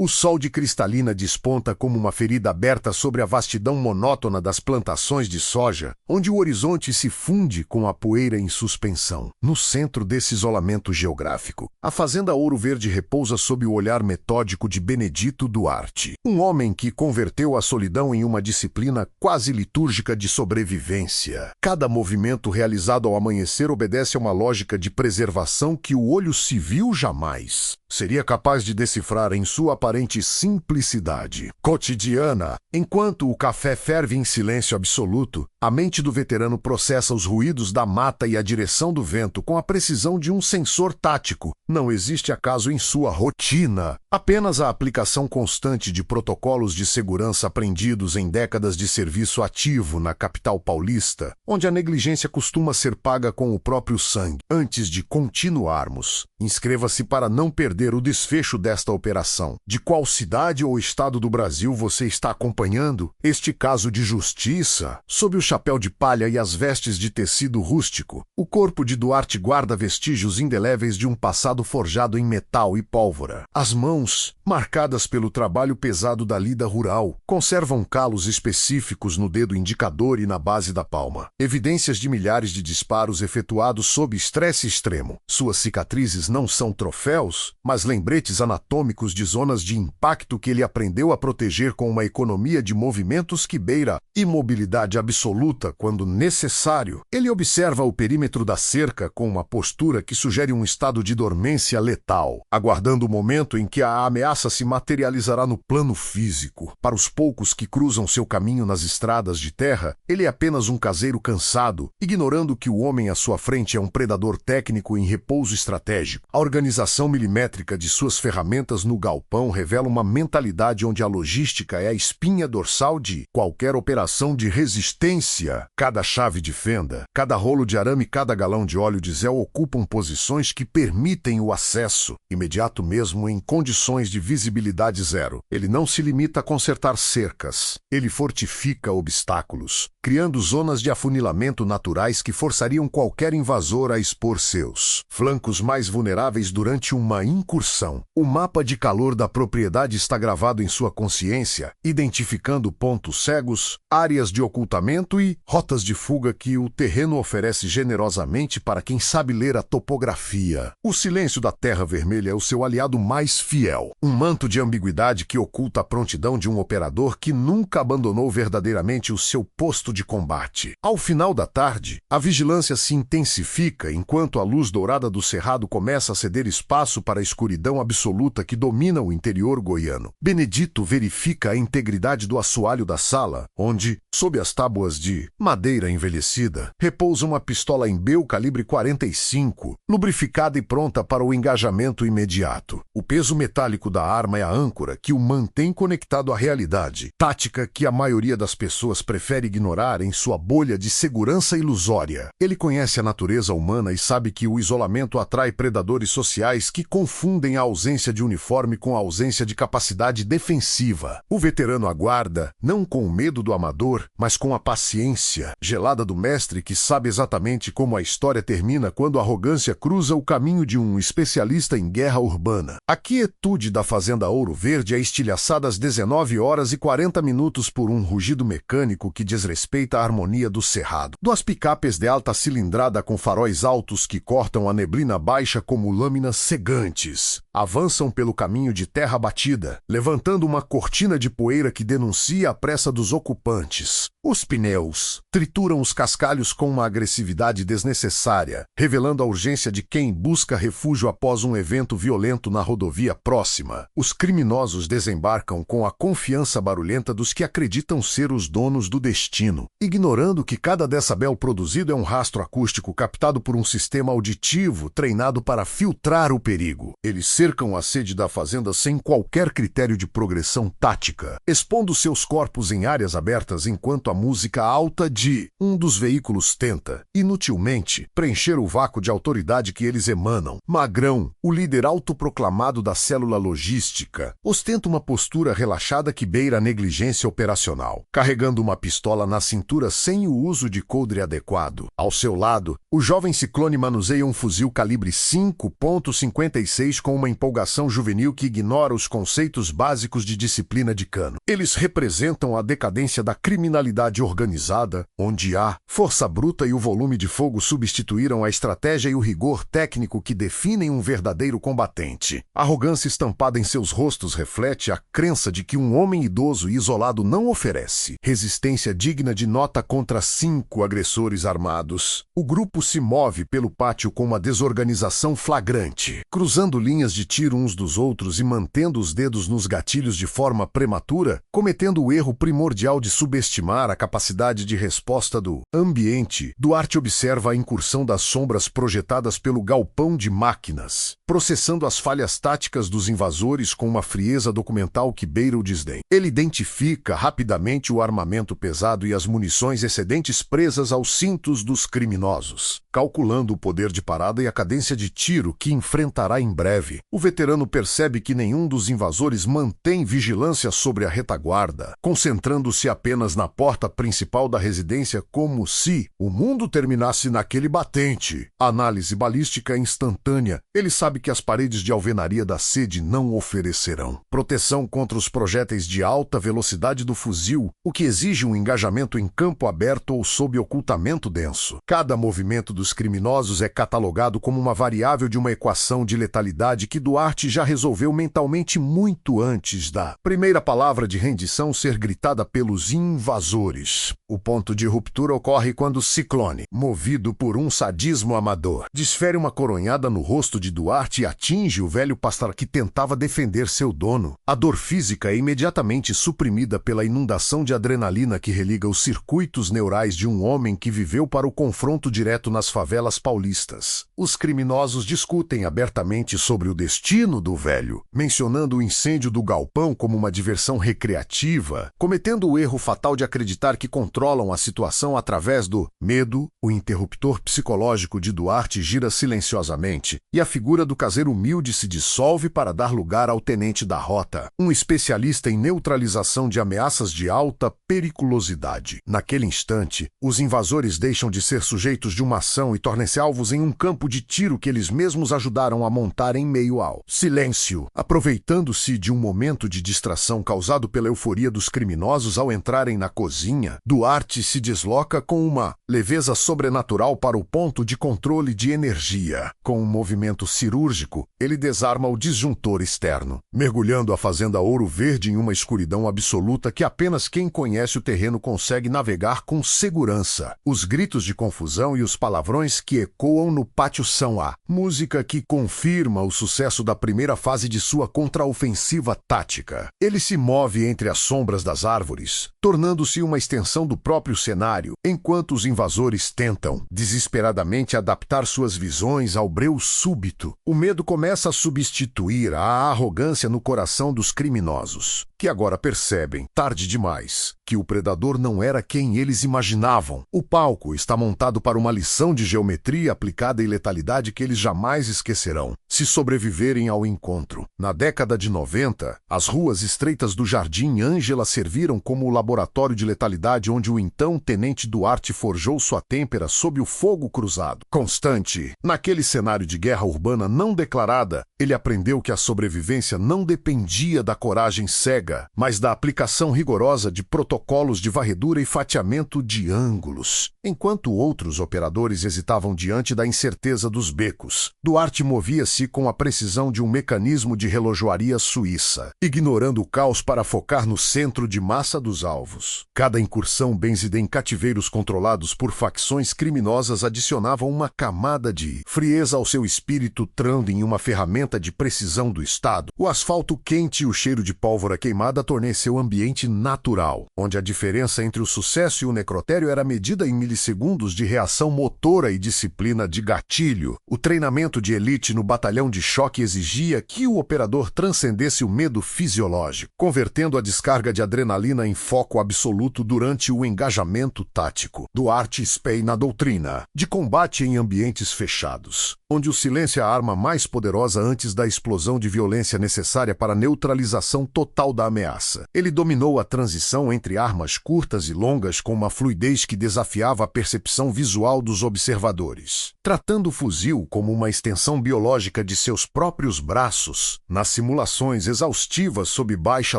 O sol de Cristalina desponta como uma ferida aberta sobre a vastidão monótona das plantações de soja, onde o horizonte se funde com a poeira em suspensão. No centro desse isolamento geográfico, a Fazenda Ouro Verde repousa sob o olhar metódico de Benedito Duarte, um homem que converteu a solidão em uma disciplina quase litúrgica de sobrevivência. Cada movimento realizado ao amanhecer obedece a uma lógica de preservação que o olho civil jamais seria capaz de decifrar em sua aparente simplicidade cotidiana. Enquanto o café ferve em silêncio absoluto, a mente do veterano processa os ruídos da mata e a direção do vento com a precisão de um sensor tático. Não existe acaso em sua rotina, apenas a aplicação constante de protocolos de segurança aprendidos em décadas de serviço ativo na capital paulista, onde a negligência costuma ser paga com o próprio sangue. Antes de continuarmos, inscreva-se para não perder o desfecho desta operação. De qual cidade ou estado do Brasil você está acompanhando este caso de justiça? Sob o chapéu de palha e as vestes de tecido rústico, o corpo de Duarte guarda vestígios indeléveis de um passado forjado em metal e pólvora. As mãos, marcadas pelo trabalho pesado da lida rural, conservam calos específicos no dedo indicador e na base da palma, evidências de milhares de disparos efetuados sob estresse extremo. Suas cicatrizes não são troféus, mas lembretes anatômicos de zonas de impacto que ele aprendeu a proteger com uma economia de movimentos que beira imobilidade absoluta quando necessário. Ele observa o perímetro da cerca com uma postura que sugere um estado de dormência letal, aguardando o momento em que a ameaça se materializará no plano físico. Para os poucos que cruzam seu caminho nas estradas de terra, ele é apenas um caseiro cansado, ignorando que o homem à sua frente é um predador técnico em repouso estratégico. A organização milimétrica de suas ferramentas no galpão revela uma mentalidade onde a logística é a espinha dorsal de qualquer operação de resistência. Cada chave de fenda, cada rolo de arame e cada galão de óleo diesel ocupam posições que permitem o acesso imediato mesmo em condições de visibilidade zero. Ele não se limita a consertar cercas, ele fortifica obstáculos, criando zonas de afunilamento naturais que forçariam qualquer invasor a expor seus flancos mais vulneráveis durante uma incursão. O mapa de calor da propriedade está gravado em sua consciência, identificando pontos cegos, áreas de ocultamento e rotas de fuga que o terreno oferece generosamente para quem sabe ler a topografia. O silêncio da Terra Vermelha é o seu aliado mais fiel, um manto de ambiguidade que oculta a prontidão de um operador que nunca abandonou verdadeiramente o seu posto de combate. Ao final da tarde, a vigilância se intensifica enquanto a luz dourada do cerrado começa a ceder espaço para a escuridão absoluta que domina o interior goiano. Benedito verifica a integridade do assoalho da sala, onde, sob as tábuas de madeira envelhecida, repousa uma pistola Embeu calibre 45, lubrificada e pronta para o engajamento imediato. O peso metálico da arma é a âncora que o mantém conectado à realidade, tática que a maioria das pessoas prefere ignorar em sua bolha de segurança ilusória. Ele conhece a natureza humana e sabe que o isolamento atrai predadores sociais que confundem a ausência de uniforme com a ausência de capacidade defensiva. O veterano aguarda, não com o medo do amador, mas com a paciência gelada do mestre que sabe exatamente como a história termina quando a arrogância cruza o caminho de um especialista em guerra urbana. A quietude da Fazenda Ouro Verde é estilhaçada às 19h40 por um rugido mecânico que desrespeita a harmonia do cerrado. Duas picapes de alta cilindrada com faróis altos que cortam a neblina baixa como lâminas cegantes avançam pelo caminho de terra batida, levantando uma cortina de poeira que denuncia a pressa dos ocupantes. Os pneus trituram os cascalhos com uma agressividade desnecessária, revelando a urgência de quem busca refúgio após um evento violento na rodovia próxima. Os criminosos desembarcam com a confiança barulhenta dos que acreditam ser os donos do destino, ignorando que cada decibel produzido é um rastro acústico captado por um sistema auditivo treinado para filtrar o perigo. Eles cercam a sede da fazenda sem qualquer critério de progressão tática, expondo seus corpos em áreas abertas enquanto a música alta de um dos veículos tenta, inutilmente, preencher o vácuo de autoridade que eles emanam. Magrão, o líder autoproclamado da célula logística, ostenta uma postura relaxada que beira a negligência operacional, carregando uma pistola na cintura sem o uso de coldre adequado. Ao seu lado, o jovem Ciclone manuseia um fuzil calibre 5.56 com uma uma empolgação juvenil que ignora os conceitos básicos de disciplina de cano. Eles representam a decadência da criminalidade organizada, onde a força bruta e o volume de fogo substituíram a estratégia e o rigor técnico que definem um verdadeiro combatente. A arrogância estampada em seus rostos reflete a crença de que um homem idoso e isolado não oferece resistência digna de nota contra 5 agressores armados. O grupo se move pelo pátio com uma desorganização flagrante, cruzando linhas de tiro uns dos outros e mantendo os dedos nos gatilhos de forma prematura, cometendo o erro primordial de subestimar a capacidade de resposta do ambiente. Duarte observa a incursão das sombras projetadas pelo galpão de máquinas, processando as falhas táticas dos invasores com uma frieza documental que beira o desdém. Ele identifica rapidamente o armamento pesado e as munições excedentes presas aos cintos dos criminosos, calculando o poder de parada e a cadência de tiro que enfrentará em breve. O veterano percebe que nenhum dos invasores mantém vigilância sobre a retaguarda, concentrando-se apenas na porta principal da residência como se o mundo terminasse naquele batente. Análise balística instantânea. Ele sabe que as paredes de alvenaria da sede não oferecerão proteção contra os projéteis de alta velocidade do fuzil, o que exige um engajamento em campo aberto ou sob ocultamento denso. Cada movimento dos criminosos é catalogado como uma variável de uma equação de letalidade que Duarte já resolveu mentalmente muito antes da primeira palavra de rendição ser gritada pelos invasores. O ponto de ruptura ocorre quando Ciclone, movido por um sadismo amador, desfere uma coronhada no rosto de Duarte e atinge o velho pastor que tentava defender seu dono. A dor física é imediatamente suprimida pela inundação de adrenalina que religa os circuitos neurais de um homem que viveu para o confronto direto nas favelas paulistas. Os criminosos discutem abertamente sobre o destino do velho, mencionando o incêndio do galpão como uma diversão recreativa, cometendo o erro fatal de acreditar que controlam a situação através do medo. O interruptor psicológico de Duarte gira silenciosamente e a figura do caseiro humilde se dissolve para dar lugar ao tenente da rota, um especialista em neutralização de ameaças de alta periculosidade. Naquele instante, os invasores deixam de ser sujeitos de uma ação e tornam-se alvos em um campo de tiro que eles mesmos ajudaram a montar em meio ao silêncio. Aproveitando-se de um momento de distração causado pela euforia dos criminosos ao entrarem na cozinha, Duarte se desloca com uma leveza sobrenatural para o ponto de controle de energia. Com um movimento cirúrgico, ele desarma o disjuntor externo, mergulhando a fazenda Ouro Verde em uma escuridão absoluta que apenas quem conhece o terreno consegue navegar com segurança. Os gritos de confusão e os palavrões que ecoam no pátio são a música que confirma o sucesso da primeira fase de sua contraofensiva tática. Ele se move entre as sombras das árvores, tornando-se uma extensão do próprio cenário, enquanto os invasores tentam desesperadamente adaptar suas visões ao breu súbito. O medo começa a substituir a arrogância no coração dos criminosos, que agora percebem, tarde demais, que o predador não era quem eles imaginavam. O palco está montado para uma lição de geometria aplicada e letalidade que eles jamais esquecerão, se sobreviverem ao encontro. Na década de 90, as ruas estreitas do Jardim Ângela serviram como o laboratório de letalidade onde o então tenente Duarte forjou sua têmpera sob o fogo cruzado constante. Naquele cenário de guerra urbana não declarada, ele aprendeu que a sobrevivência não dependia da coragem cega, mas da aplicação rigorosa de protocolos de varredura e fatiamento de ângulos. Enquanto outros operadores hesitavam diante da incerteza dos becos, Duarte movia-se com a precisão de um mecanismo de relojoaria suíça, ignorando o caos para focar no centro de massa dos alvos. Cada incursão benzida em cativeiros controlados por facções criminosas adicionava uma camada de frieza ao seu espírito, trando em uma ferramenta de precisão do Estado. O asfalto quente e o cheiro de pólvora queimada tornei seu ambiente natural, onde a diferença entre o sucesso e o necrotério era medida em milissegundos de reação motora e disciplina de gatilho. O treinamento de elite no batalhão de choque exigia que o operador transcendesse o medo fisiológico, convertendo a descarga de adrenalina em foco absoluto durante o engajamento tático. Duarte espei na doutrina de combate em ambientes fechados. onde o silêncio é a arma mais poderosa antes da explosão de violência necessária para a neutralização total da ameaça. Ele dominou a transição entre armas curtas e longas com uma fluidez que desafiava a percepção visual dos observadores. Tratando o fuzil como uma extensão biológica de seus próprios braços, nas simulações exaustivas sob baixa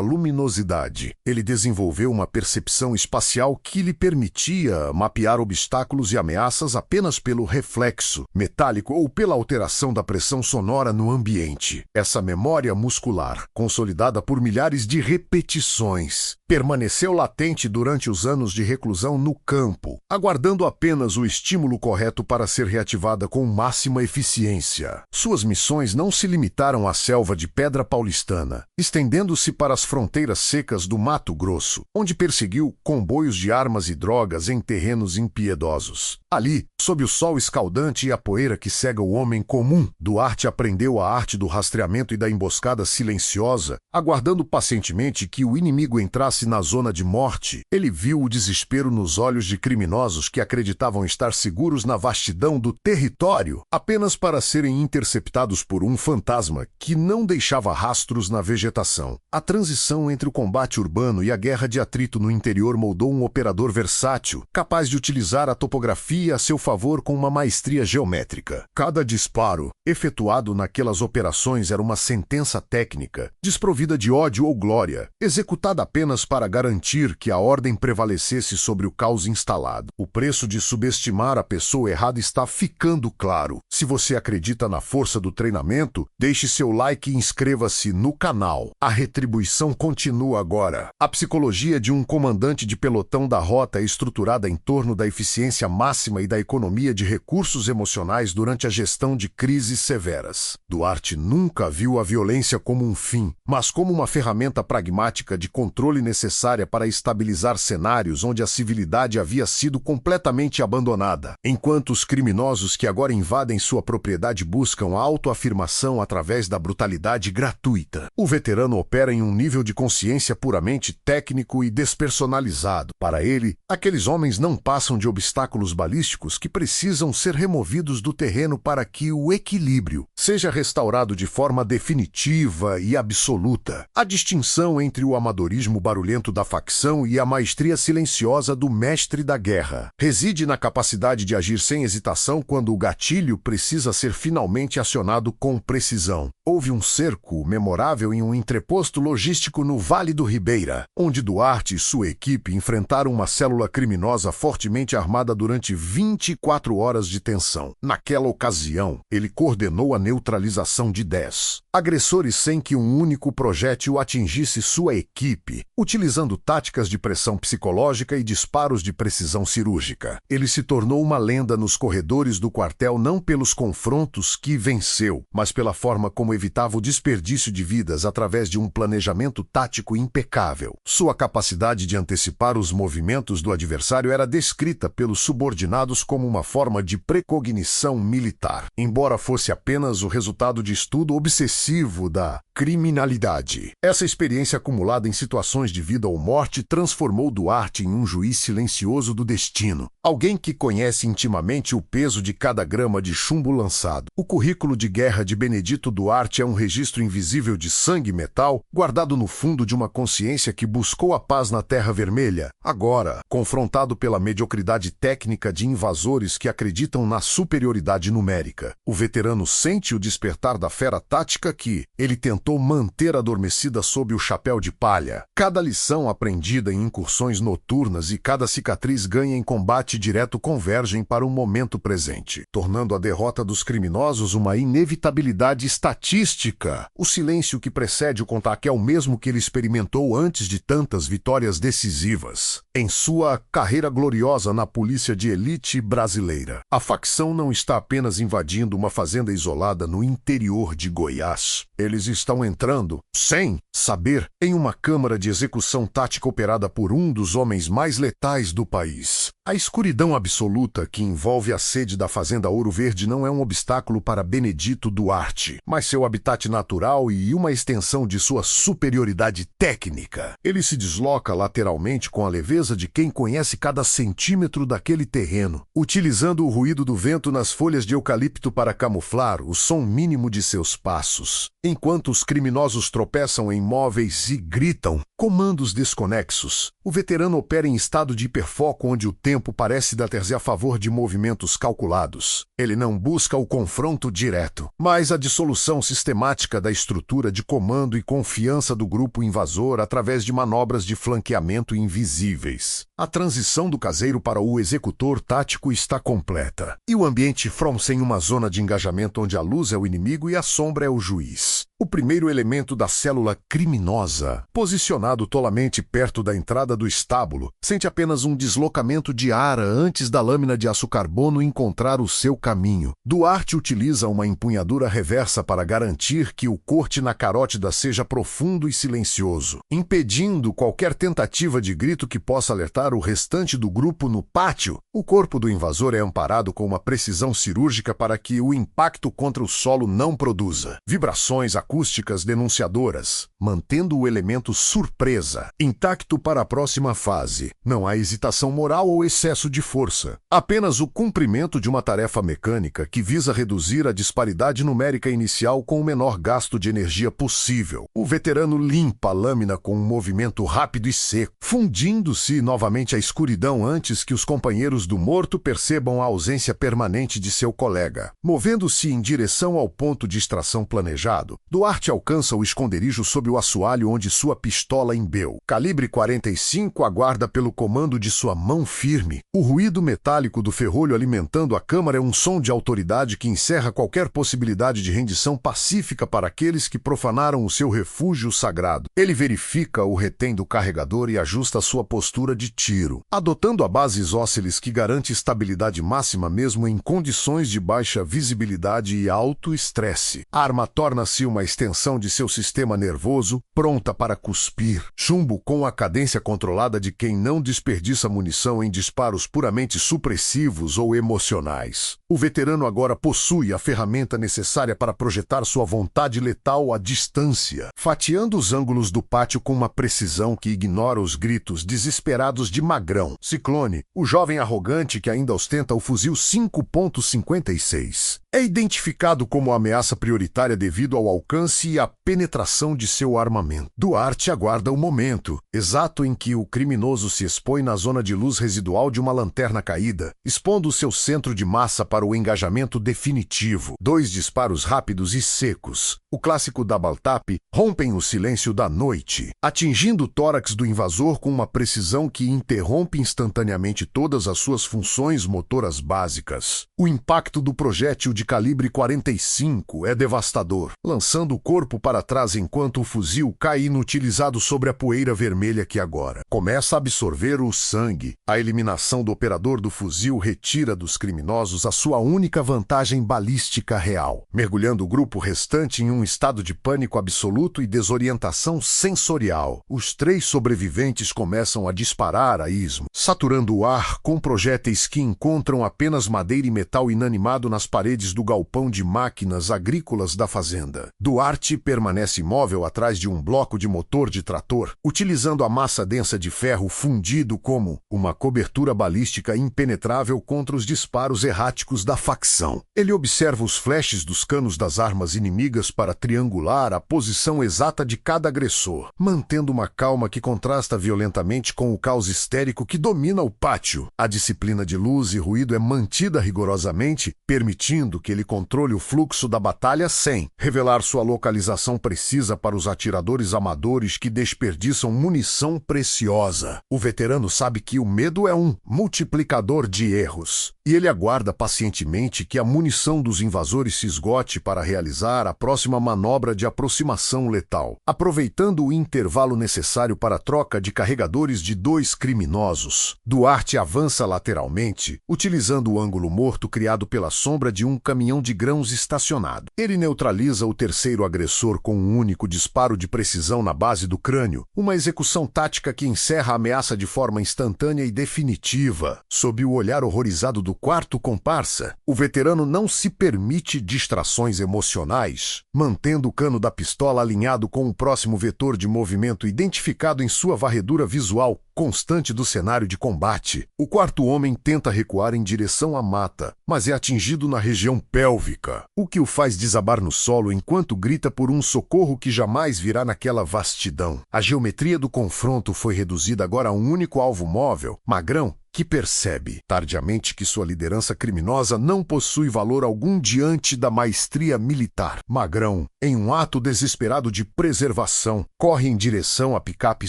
luminosidade, ele desenvolveu uma percepção espacial que lhe permitia mapear obstáculos e ameaças apenas pelo reflexo metálico ou pela alteração da pressão sonora no ambiente. Essa memória muscular, consolidada por milhares de repetições, permaneceu latente durante os anos de reclusão no campo, aguardando apenas o estímulo correto para ser reativada com máxima eficiência. Suas missões não se limitaram à selva de Pedra Paulistana, estendendo-se para as fronteiras secas do Mato Grosso, onde perseguiu comboios de armas e drogas em terrenos impiedosos. Ali, sob o sol escaldante e a poeira que cega o homem comum, Duarte aprendeu a arte do rastreamento e da emboscada silenciosa, aguardando pacientemente que o inimigo entrasse na zona de morte. Ele viu o desespero nos olhos de criminosos que acreditavam estar seguros na vastidão do território, apenas para serem interceptados por um fantasma que não deixava rastros na vegetação. A transição entre o combate urbano e a guerra de atrito no interior moldou um operador versátil, capaz de utilizar a topografia a seu favor com uma maestria geométrica. Cada disparo efetuado naquelas operações era uma sentença técnica, desprovida de ódio ou glória, executada apenas para garantir que a ordem prevalecesse sobre o caos instalado. O preço de subestimar a pessoa errada está ficando claro. Se você acredita na força do treinamento, deixe seu like e inscreva-se no canal. A retribuição continua agora. A psicologia de um comandante de pelotão da rota é estruturada em torno da eficiência máxima e da economia de recursos emocionais durante a gestão de crises severas. Duarte nunca viu a violência como um fim, mas como uma ferramenta pragmática de controle necessária para estabilizar cenários onde a civilidade havia sido completamente abandonada, enquanto os criminosos que agora invadem sua propriedade buscam a autoafirmação através da brutalidade gratuita. O veterano opera em um nível de consciência puramente técnico e despersonalizado. Para ele, aqueles homens não passam de obstáculos balísticos que precisam ser removidos do terreno para que o equilíbrio seja restaurado de forma definitiva e absoluta. A distinção entre o amadorismo barulhento da facção e a maestria silenciosa do mestre da guerra reside na capacidade de agir sem hesitação quando o gatilho precisa ser finalmente acionado com precisão. Houve um cerco memorável em um entreposto logístico no Vale do Ribeira, onde Duarte e sua equipe enfrentaram uma célula criminosa fortemente armada durante 24 horas de tensão. Naquela ocasião, ele coordenou a neutralização de 10 agressores sem que um único projétil atingisse sua equipe, utilizando táticas de pressão psicológica e disparos de precisão cirúrgica. Ele se tornou uma lenda nos corredores do quartel não pelos confrontos que venceu, mas pela forma como evitava o desperdício de vidas através de um planejamento tático impecável. Sua capacidade de antecipar os movimentos do adversário era descrita pelos subordinados como uma forma de precognição militar, embora fosse apenas o resultado de estudo obsessivo da criminalidade. Essa experiência acumulada em situações de vida ou morte transformou Duarte em um juiz silencioso do destino, alguém que conhece intimamente o peso de cada grama de chumbo lançado. O currículo de guerra de Benedito Duarte é um registro invisível de sangue e metal, guardado no fundo de uma consciência que buscou a paz na Terra Vermelha. Agora, confrontado pela mediocridade técnica de invasores que acreditam na superioridade numérica, o veterano sente o despertar da fera tática que ele tentou manter adormecida sob o chapéu de palha. Cada lição aprendida em incursões noturnas e cada cicatriz ganha em combate direto convergem para o momento presente, tornando a derrota dos criminosos uma inevitabilidade estatística. O silêncio que precede o contato é o mesmo que ele experimentou antes de tantas vitórias decisivas. Em sua carreira gloriosa na polícia de elite brasileira, a facção não está apenas invadindo uma fazenda isolada no interior de Goiás. Eles estão estão entrando, sem saber, em uma câmara de execução tática operada por um dos homens mais letais do país. A escuridão absoluta que envolve a sede da Fazenda Ouro Verde não é um obstáculo para Benedito Duarte, mas seu habitat natural e uma extensão de sua superioridade técnica. Ele se desloca lateralmente com a leveza de quem conhece cada centímetro daquele terreno, utilizando o ruído do vento nas folhas de eucalipto para camuflar o som mínimo de seus passos. Enquanto os criminosos tropeçam em móveis e gritam comandos desconexos, o veterano opera em estado de hiperfoco onde o tempo parece dar-se a favor de movimentos calculados. Ele não busca o confronto direto, mas a dissolução sistemática da estrutura de comando e confiança do grupo invasor através de manobras de flanqueamento invisíveis. A transição do caseiro para o executor tático está completa, e o ambiente forma-se em uma zona de engajamento onde a luz é o inimigo e a sombra é o juiz. O primeiro elemento da célula criminosa, posicionado tolamente perto da entrada do estábulo, sente apenas um deslocamento de ar antes da lâmina de aço carbono encontrar o seu caminho. Duarte utiliza uma empunhadura reversa para garantir que o corte na carótida seja profundo e silencioso, impedindo qualquer tentativa de grito que possa alertar o restante do grupo no pátio. O corpo do invasor é amparado com uma precisão cirúrgica para que o impacto contra o solo não produza vibrações acústicas denunciadoras, mantendo o elemento surpresa intacto para a próxima fase. Não há hesitação moral ou excesso de força, apenas o cumprimento de uma tarefa mecânica que visa reduzir a disparidade numérica inicial com o menor gasto de energia possível. O veterano limpa a lâmina com um movimento rápido e seco, fundindo-se novamente à escuridão antes que os companheiros do morto percebam a ausência permanente de seu colega. Movendo-se em direção ao ponto de extração planejado, Duarte alcança o esconderijo sob o assoalho onde sua pistola embeu. Calibre 45 aguarda pelo comando de sua mão firme. O ruído metálico do ferrolho alimentando a câmara é um som de autoridade que encerra qualquer possibilidade de rendição pacífica para aqueles que profanaram o seu refúgio sagrado. Ele verifica o retém do carregador e ajusta sua postura de tiro, adotando a base isósceles que garante estabilidade máxima mesmo em condições de baixa visibilidade e alto estresse. A arma torna-se uma extensão de seu sistema nervoso, pronta para cuspir. Chumbo com a cadência controlada de quem não desperdiça munição em disparos puramente supressivos ou emocionais. O veterano agora possui a ferramenta necessária para projetar sua vontade letal à distância, fatiando os ângulos do pátio com uma precisão que ignora os gritos desesperados de Magrão, Ciclone, o jovem arrogante que ainda ostenta o fuzil 5.56. É identificado como ameaça prioritária devido ao alcance e à penetração de seu armamento. Duarte aguarda o momento, exato em que o criminoso se expõe na zona de luz residual de uma lanterna caída, expondo seu centro de massa para o engajamento definitivo. 2 disparos rápidos e secos, o clássico double tap, rompem o silêncio da noite, atingindo o tórax do invasor com uma precisão que interrompe instantaneamente todas as suas funções motoras básicas. O impacto do projétil de calibre 45 é devastador, lançando o corpo para trás enquanto o fuzil cai inutilizado sobre a poeira vermelha que agora começa a absorver o sangue. A eliminação do operador do fuzil retira dos criminosos a sua única vantagem balística real, mergulhando o grupo restante em um estado de pânico absoluto e desorientação sensorial. Os 3 sobreviventes começam a disparar a esmo, saturando o ar com projéteis que encontram apenas madeira e metal inanimado nas paredes do galpão de máquinas agrícolas da fazenda. Duarte permanece imóvel atrás de um bloco de motor de trator, utilizando a massa densa de ferro fundido como uma cobertura balística impenetrável contra os disparos erráticos da facção. Ele observa os flashes dos canos das armas inimigas para triangular a posição exata de cada agressor, mantendo uma calma que contrasta violentamente com o caos histérico que domina o pátio. A disciplina de luz e ruído é mantida rigorosamente, permitindo que ele controle o fluxo da batalha sem revelar sua localização precisa para os atiradores amadores que desperdiçam munição preciosa. O veterano sabe que o medo é um multiplicador de erros, e ele aguarda pacientemente que a munição dos invasores se esgote para realizar a próxima manobra de aproximação letal. Aproveitando o intervalo necessário para a troca de carregadores de 2 criminosos, Duarte avança lateralmente, utilizando o ângulo morto criado pela sombra de um caminhão de grãos estacionado. Ele neutraliza o terceiro agressor com um único disparo de precisão na base do crânio, uma execução tática que encerra a ameaça de forma instantânea e definitiva. Sob o olhar horrorizado do quarto comparsa, o veterano não se permite distrações emocionais, mantendo o cano da pistola alinhado com o próximo vetor de movimento identificado em sua varredura visual constante do cenário de combate. O quarto homem tenta recuar em direção à mata, mas é atingido na região pélvica, o que o faz desabar no solo enquanto grita por um socorro que jamais virá naquela vastidão. A geometria do confronto foi reduzida agora a um único alvo móvel, Magrão, que percebe, tardiamente, que sua liderança criminosa não possui valor algum diante da maestria militar. Magrão, em um ato desesperado de preservação, corre em direção à picape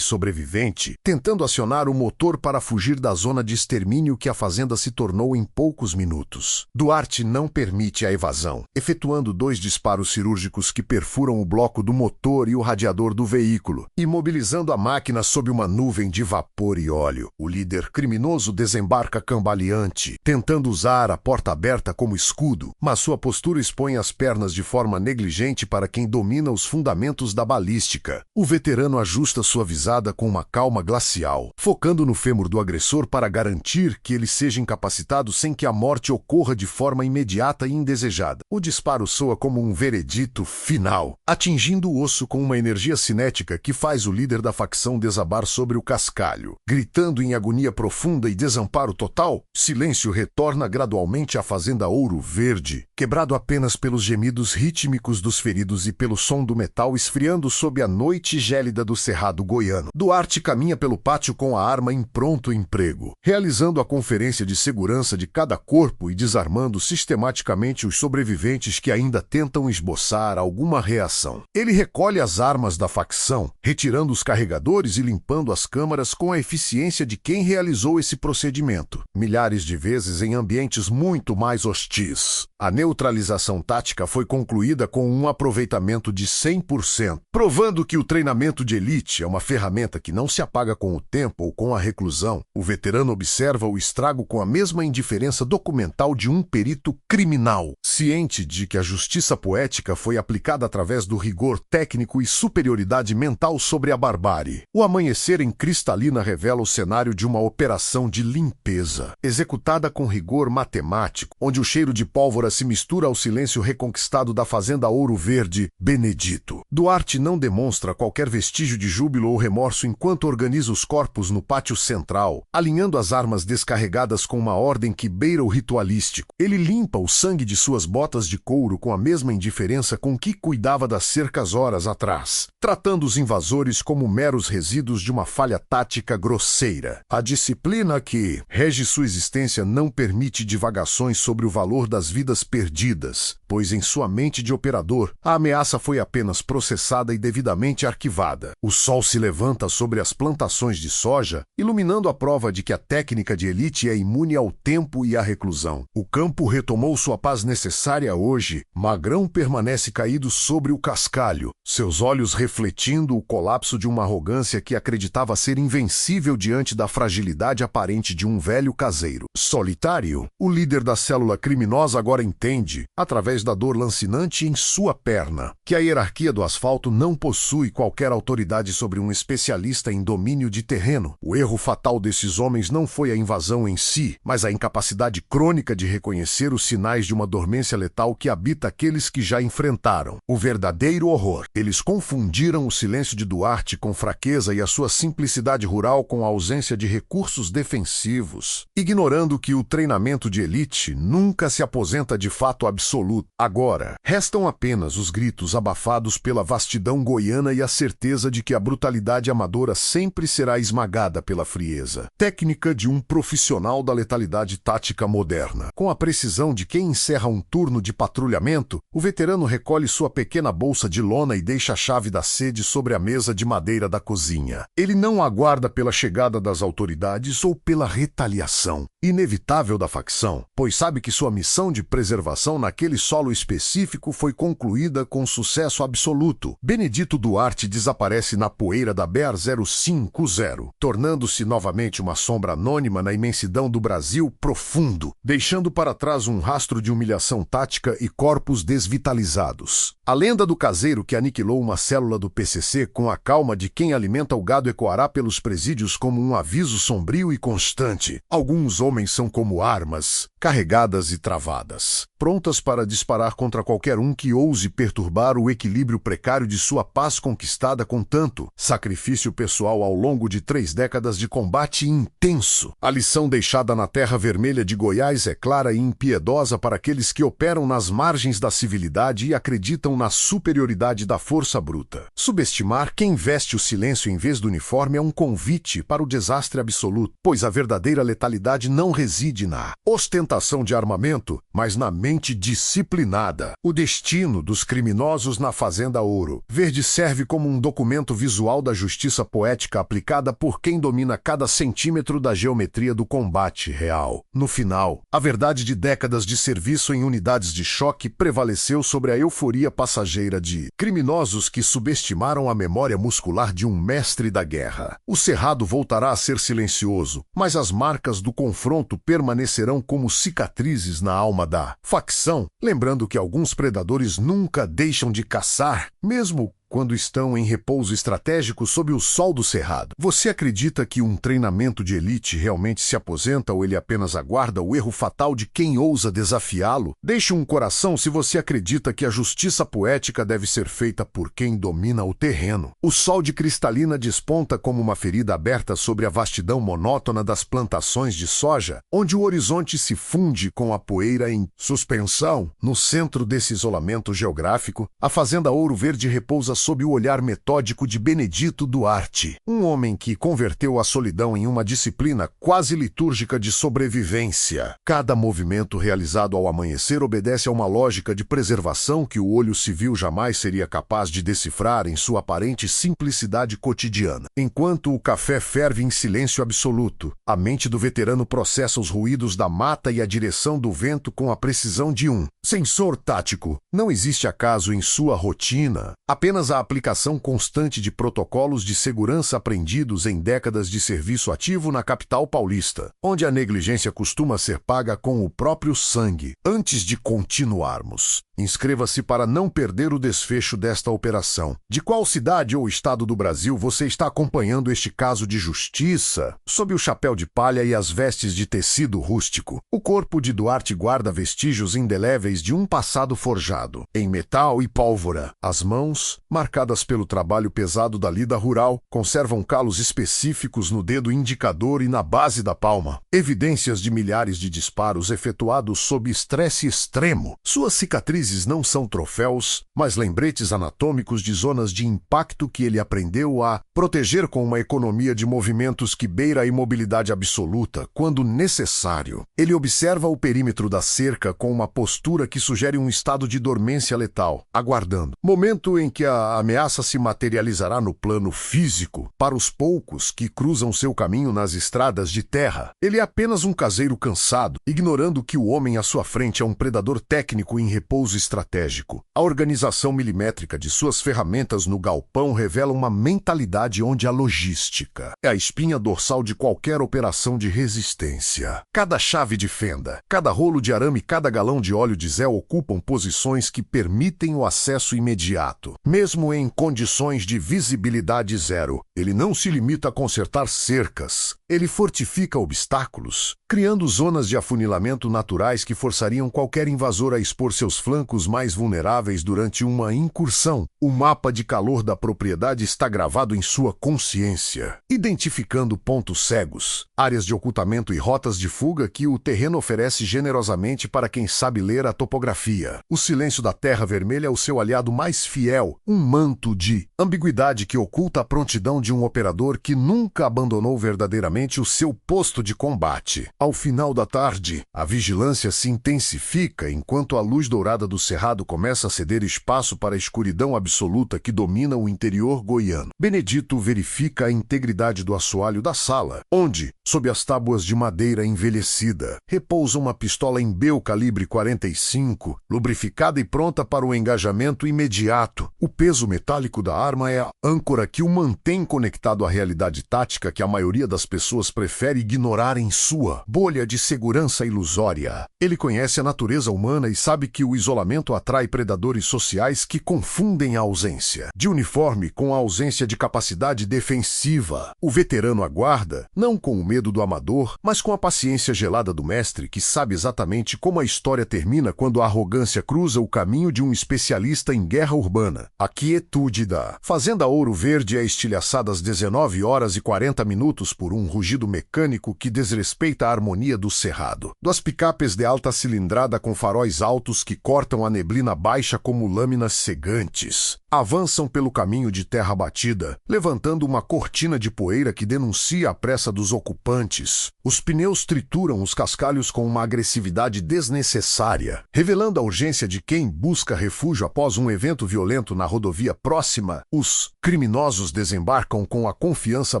sobrevivente, tentando acionar o motor para fugir da zona de extermínio que a fazenda se tornou em poucos minutos. Duarte não permite a evasão, efetuando 2 disparos cirúrgicos que perfuram o bloco do motor e o radiador do veículo, imobilizando a máquina sob uma nuvem de vapor e óleo. O líder criminoso desembarca cambaleante, tentando usar a porta aberta como escudo, mas sua postura expõe as pernas de forma negligente para quem domina os fundamentos da balística. O veterano ajusta sua visada com uma calma glacial, focando no fêmur do agressor para garantir que ele seja incapacitado sem que a morte ocorra de forma imediata e indesejada. O disparo soa como um veredito final, atingindo o osso com uma energia cinética que faz o líder da facção desabar sobre o cascalho. Gritando em agonia profunda e desamparo total, silêncio retorna gradualmente à fazenda Ouro Verde, quebrado apenas pelos gemidos rítmicos dos feridos e pelo som do metal esfriando sob a noite gélida do cerrado goiano. Duarte caminha pelo pátio com a arma em pronto emprego, realizando a conferência de segurança de cada corpo e desarmando sistematicamente os sobreviventes que ainda tentam esboçar alguma reação. Ele recolhe as armas da facção, retirando os carregadores e limpando as câmaras com a eficiência de quem realizou esse procedimento, milhares de vezes em ambientes muito mais hostis. A neutralização tática foi concluída com um aproveitamento de 100%, provando que o treinamento de elite é uma ferramenta que não se apaga com o tempo ou com a reclusão. O veterano observa o estrago com a mesma indiferença documental de um perito criminal, ciente de que a justiça poética foi aplicada através do rigor técnico e superioridade mental sobre a barbárie. O amanhecer em Cristalina revela o cenário de uma operação de limpeza, executada com rigor matemático, onde o cheiro de pólvora se mistura ao silêncio reconquistado da fazenda Ouro Verde, Benedito. Duarte não demonstra qualquer vestígio de júbilo ou remorso enquanto organiza os corpos no pátio central, alinhando as armas descarregadas com uma ordem que beira o ritualístico. Ele limpa o sangue de suas botas de couro com a mesma indiferença com que cuidava das cercas horas atrás, tratando os invasores como meros resíduos de uma falha tática grosseira. A disciplina que rege sua existência não permite divagações sobre o valor das vidas perdidas, pois em sua mente de operador, a ameaça foi apenas processada e devidamente arquivada. O sol se levanta sobre as plantações de soja, iluminando a prova de que a técnica de elite é imune ao tempo e à reclusão. O campo retomou sua paz necessária hoje. Magrão permanece caído sobre o cascalho, seus olhos refletindo o colapso de uma arrogância que acreditava ser invencível diante da fragilidade aparente de um velho caseiro. Solitário, o líder da célula criminosa agora entende, através da dor lancinante em sua perna, que a hierarquia do asfalto não possui qualquer autoridade sobre um especialista em domínio de terreno. O erro fatal desses homens não foi a invasão em si, mas a incapacidade crônica de reconhecer os sinais de uma dormência letal que habita aqueles que já enfrentaram. O verdadeiro horror. Eles confundiram o silêncio de Duarte com fraqueza e a sua simplicidade rural com a ausência de recursos defensivos, ignorando que o treinamento de elite nunca se aposenta derrota de fato absoluta. Agora, restam apenas os gritos abafados pela vastidão goiana e a certeza de que a brutalidade amadora sempre será esmagada pela frieza técnica de um profissional da letalidade tática moderna. Com a precisão de quem encerra um turno de patrulhamento, o veterano recolhe sua pequena bolsa de lona e deixa a chave da sede sobre a mesa de madeira da cozinha. Ele não aguarda pela chegada das autoridades ou pela retaliação inevitável da facção, pois sabe que sua missão de preservação naquele solo específico foi concluída com sucesso absoluto. Benedito Duarte desaparece na poeira da BR 050, tornando-se novamente uma sombra anônima na imensidão do Brasil profundo, deixando para trás um rastro de humilhação tática e corpos desvitalizados. A lenda do caseiro que aniquilou uma célula do PCC com a calma de quem alimenta o gado ecoará pelos presídios como um aviso sombrio e constante. Alguns homens são como armas, carregadas e travadas, prontas para disparar contra qualquer um que ouse perturbar o equilíbrio precário de sua paz conquistada com tanto sacrifício pessoal ao longo de 3 décadas de combate intenso. A lição deixada na terra vermelha de Goiás é clara e impiedosa para aqueles que operam nas margens da civilidade e acreditam na superioridade da força bruta. Subestimar quem veste o silêncio em vez do uniforme é um convite para o desastre absoluto, pois a verdadeira letalidade não reside na ostentação de armamento, mas na mente disciplinada. O destino dos criminosos na Fazenda Ouro Verde serve como um documento visual da justiça poética aplicada por quem domina cada centímetro da geometria do combate real. No final, a verdade de décadas de serviço em unidades de choque prevaleceu sobre a euforia passageira de criminosos que subestimaram a memória muscular de um mestre da guerra. O cerrado voltará a ser silencioso, mas as marcas do confronto permanecerão como cicatrizes na alma da facção, lembrando que alguns predadores nunca deixam de caçar, mesmo quando estão em repouso estratégico sob o sol do cerrado. Você acredita que um treinamento de elite realmente se aposenta ou ele apenas aguarda o erro fatal de quem ousa desafiá-lo? Deixe um coração se você acredita que a justiça poética deve ser feita por quem domina o terreno. O sol de Cristalina desponta como uma ferida aberta sobre a vastidão monótona das plantações de soja, onde o horizonte se funde com a poeira em suspensão. No centro desse isolamento geográfico, a Fazenda Ouro Verde repousa sob o olhar metódico de Benedito Duarte, um homem que converteu a solidão em uma disciplina quase litúrgica de sobrevivência. Cada movimento realizado ao amanhecer obedece a uma lógica de preservação que o olho civil jamais seria capaz de decifrar em sua aparente simplicidade cotidiana. Enquanto o café ferve em silêncio absoluto, a mente do veterano processa os ruídos da mata e a direção do vento com a precisão de um sensor tático. Não existe acaso em sua rotina, apenas a aplicação constante de protocolos de segurança aprendidos em décadas de serviço ativo na capital paulista, onde a negligência costuma ser paga com o próprio sangue. Antes de continuarmos, inscreva-se para não perder o desfecho desta operação. De qual cidade ou estado do Brasil você está acompanhando este caso de justiça? Sob o chapéu de palha e as vestes de tecido rústico, o corpo de Duarte guarda vestígios indeléveis de um passado forjado em metal e pólvora. As mãos, marcadas pelo trabalho pesado da lida rural, conservam calos específicos no dedo indicador e na base da palma, evidências de milhares de disparos efetuados sob estresse extremo. Suas cicatrizes não são troféus, mas lembretes anatômicos de zonas de impacto que ele aprendeu a proteger com uma economia de movimentos que beira a imobilidade absoluta, quando necessário. Ele observa o perímetro da cerca com uma postura que sugere um estado de dormência letal, aguardando. Momento em que a ameaça se materializará no plano físico para os poucos que cruzam seu caminho nas estradas de terra. Ele é apenas um caseiro cansado, ignorando que o homem à sua frente é um predador técnico em repouso estratégico. A organização milimétrica de suas ferramentas no galpão revela uma mentalidade onde a logística é a espinha dorsal de qualquer operação de resistência. Cada chave de fenda, cada rolo de arame e cada galão de óleo diesel ocupam posições que permitem o acesso imediato. Mesmo em condições de visibilidade zero, ele não se limita a consertar cercas. Ele fortifica obstáculos, criando zonas de afunilamento naturais que forçariam qualquer invasor a expor seus flancos mais vulneráveis durante uma incursão. O mapa de calor da propriedade está gravado em sua consciência, identificando pontos cegos, áreas de ocultamento e rotas de fuga que o terreno oferece generosamente para quem sabe ler a topografia. O silêncio da Terra Vermelha é o seu aliado mais fiel, um manto de ambiguidade que oculta a prontidão de um operador que nunca abandonou verdadeiramente o seu posto de combate. Ao final da tarde, a vigilância se intensifica enquanto a luz dourada do cerrado começa a ceder espaço para a escuridão absoluta que domina o interior goiano. Benedito verifica a integridade do assoalho da sala, onde, sob as tábuas de madeira envelhecida, repousa uma pistola em Beu calibre 45, lubrificada e pronta para o engajamento imediato. O peso metálico da arma é a âncora que o mantém conectado à realidade tática que a maioria das pessoas prefere ignorar em sua bolha de segurança ilusória. Ele conhece a natureza humana e sabe que o isolamento atrai predadores sociais que confundem a ausência de uniforme com a ausência de capacidade defensiva. O veterano aguarda, não com o medo do amador, mas com a paciência gelada do mestre que sabe exatamente como a história termina quando a arrogância cruza o caminho de um especialista em guerra urbana. A quietude da Fazenda Ouro Verde é estilhaçada às 19h40 por um rugido mecânico que desrespeita a harmonia do cerrado. Duas picapes de alta cilindrada com faróis altos que cortam a neblina baixa como lâminas cegantes avançam pelo caminho de terra batida, levantando uma cortina de poeira que denuncia a pressa dos ocupantes. Os pneus trituram os cascalhos com uma agressividade desnecessária, revelando a urgência de quem busca refúgio após um evento violento na rodovia próxima. Os criminosos desembarcam com a confiança